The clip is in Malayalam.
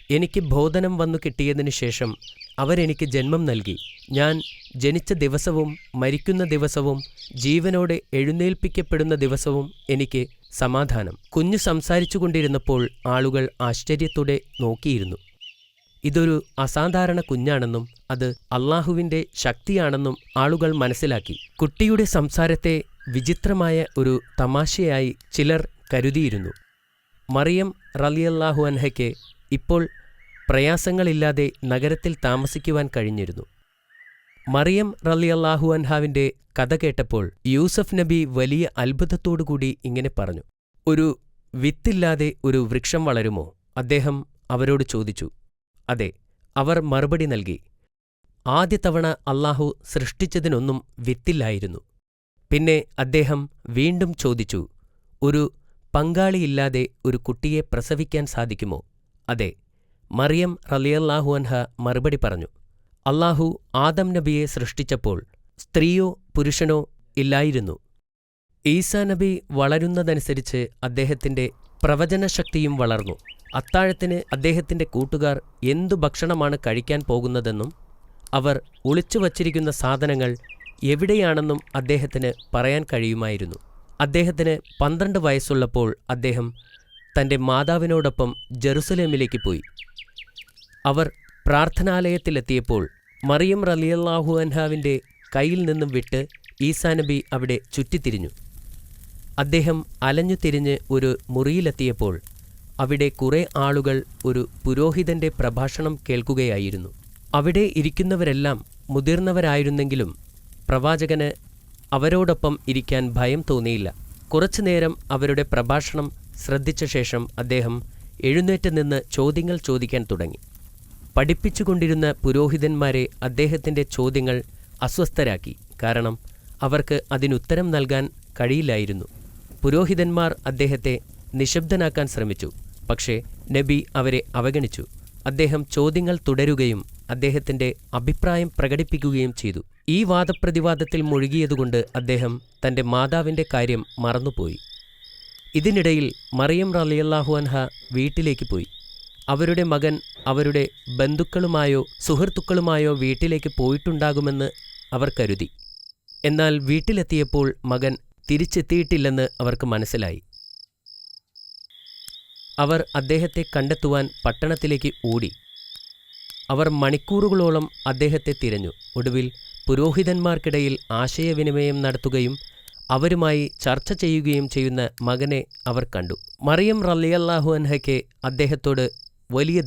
എനിക്ക് ബോധനം വന്നു കിട്ടിയതിനു ശേഷം അവരെനിക്ക് ജന്മം നൽകി. ഞാൻ ജനിച്ച ദിവസവും മരിക്കുന്ന ദിവസവും ജീവനോടെ എഴുന്നേൽപ്പിക്കപ്പെടുന്ന ദിവസവും എനിക്ക് സമാധാനം. കുഞ്ഞ് സംസാരിച്ചുകൊണ്ടിരുന്നപ്പോൾ ആളുകൾ ആശ്ചര്യത്തോടെ നോക്കിയിരുന്നു. ഇതൊരു അസാധാരണ കുഞ്ഞാണെന്നും അത് അള്ളാഹുവിന്റെ ശക്തിയാണെന്നും ആളുകൾ മനസ്സിലാക്കി. കുട്ടിയുടെ സംസാരത്തെ വിചിത്രമായ ഒരു തമാശയായി ചിലർ കരുതിയിരുന്നു. മറിയം റളിയല്ലാഹു അൻഹയ്ക്ക് ഇപ്പോൾ പ്രയാസങ്ങളില്ലാതെ നഗരത്തിൽ താമസിക്കുവാൻ കഴിഞ്ഞിരുന്നു. മറിയം റളിയല്ലാഹു അൻഹാവിന്റെ കഥ കേട്ടപ്പോൾ യൂസഫ് നബി വലിയ അത്ഭുതത്തോടുകൂടി ഇങ്ങനെ പറഞ്ഞു: ഒരു വിത്തില്ലാതെ ഒരു വൃക്ഷം വളരുമോ? അദ്ദേഹം അവരോട് ചോദിച്ചു. അതെ, അവർ മറുപടി നൽകി. ആദ്യ തവണ അള്ളാഹു സൃഷ്ടിച്ചതിനൊന്നും വിത്തില്ലായിരുന്നു. പിന്നെ അദ്ദേഹം വീണ്ടും ചോദിച്ചു, ഒരു പങ്കാളിയില്ലാതെ ഒരു കുട്ടിയെ പ്രസവിക്കാൻ സാധിക്കുമോ? അതെ. മറിയം റളിയല്ലാഹു അൻഹ മറുപടി പറഞ്ഞു. അള്ളാഹു ആദം നബിയെ സൃഷ്ടിച്ചപ്പോൾ സ്ത്രീയോ പുരുഷനോ ഇല്ലായിരുന്നു. ഈസാ നബി വളരുന്നതനുസരിച്ച് അദ്ദേഹത്തിന്റെ പ്രവചനശക്തിയും വളർന്നു. അത്താഴത്തിന് അദ്ദേഹത്തിന്റെ കൂട്ടുകാർ എന്തു ഭക്ഷണമാണ് കഴിക്കാൻ പോകുന്നതെന്നും അവർ ഒളിച്ചുവച്ചിരിക്കുന്ന സാധനങ്ങൾ എവിടെയാണെന്നും അദ്ദേഹത്തിന് പറയാൻ കഴിയുമായിരുന്നു. അദ്ദേഹത്തിന് 12 വയസ്സുള്ളപ്പോൾ അദ്ദേഹം തന്റെ മാതാവിനോടൊപ്പം ജെറുസലേമിലേക്ക് പോയി. അവർ പ്രാർത്ഥനാലയത്തിലെത്തിയപ്പോൾ മറിയം റളിയല്ലാഹു അൻഹാവിന്റെ കയ്യിൽ നിന്നും വിട്ട് ഈസാ നബി അവിടെ ചുറ്റിത്തിരിഞ്ഞു. അദ്ദേഹം അലഞ്ഞു തിരിഞ്ഞ് ഒരു മുറിയിലെത്തിയപ്പോൾ അവിടെ കുറെ ആളുകൾ ഒരു പുരോഹിതന്റെ പ്രഭാഷണം കേൾക്കുകയായിരുന്നു. അവിടെ ഇരിക്കുന്നവരെല്ലാം മുതിർന്നവരായിരുന്നെങ്കിലും പ്രവാചകന് അവരോടൊപ്പം ഇരിക്കാൻ ഭയം തോന്നിയില്ല. കുറച്ചുനേരം അവരുടെ പ്രഭാഷണം ശ്രദ്ധിച്ച ശേഷം അദ്ദേഹം എഴുന്നേറ്റ് നിന്ന് ചോദ്യങ്ങൾ ചോദിക്കാൻ തുടങ്ങി. പഠിപ്പിച്ചുകൊണ്ടിരുന്ന പുരോഹിതന്മാരെ അദ്ദേഹത്തിന്റെ ചോദ്യങ്ങൾ അസ്വസ്ഥരാക്കി. കാരണം അവർക്ക് അതിനുത്തരം നൽകാൻ കഴിയില്ലായിരുന്നു. പുരോഹിതന്മാർ അദ്ദേഹത്തെ നിശബ്ദനാക്കാൻ ശ്രമിച്ചു. പക്ഷേ നബി അവരെ അവഗണിച്ചു. അദ്ദേഹം ചോദ്യങ്ങൾ തുടരുകയും അദ്ദേഹത്തിന്റെ അഭിപ്രായം പ്രകടിപ്പിക്കുകയും ചെയ്തു. ഈ വാദപ്രതിവാദത്തിൽ മുഴുകിയതുകൊണ്ട് അദ്ദേഹം തന്റെ മാതാവിന്റെ കാര്യം മറന്നുപോയി. ഇതിനിടയിൽ മറിയം റളിയല്ലാഹു അൻഹ വീട്ടിലേക്ക് പോയി. അവരുടെ മകൻ അവരുടെ ബന്ധുക്കളുമായോ സുഹൃത്തുക്കളുമായോ വീട്ടിലേക്ക് പോയിട്ടുണ്ടാകുമെന്ന് അവർ കരുതി. എന്നാൽ വീട്ടിലെത്തിയപ്പോൾ മകൻ തിരിച്ചെത്തിയിട്ടില്ലെന്ന് അവർക്ക് മനസ്സിലായി. അവർ അദ്ദേഹത്തെ കണ്ടെത്തുവാൻ പട്ടണത്തിലേക്ക് ഓടി. അവർ മണിക്കൂറുകളോളം അദ്ദേഹത്തെ തിരഞ്ഞു. ഒടുവിൽ പുരോഹിതന്മാർക്കിടയിൽ ആശയവിനിമയം നടത്തുകയും അവരുമായി ചർച്ച ചെയ്യുകയും ചെയ്യുന്ന മകനെ അവർ കണ്ടു. മറിയം റളിയല്ലാഹു അൻഹയ്ക്ക് അദ്ദേഹത്തോട് വലിയ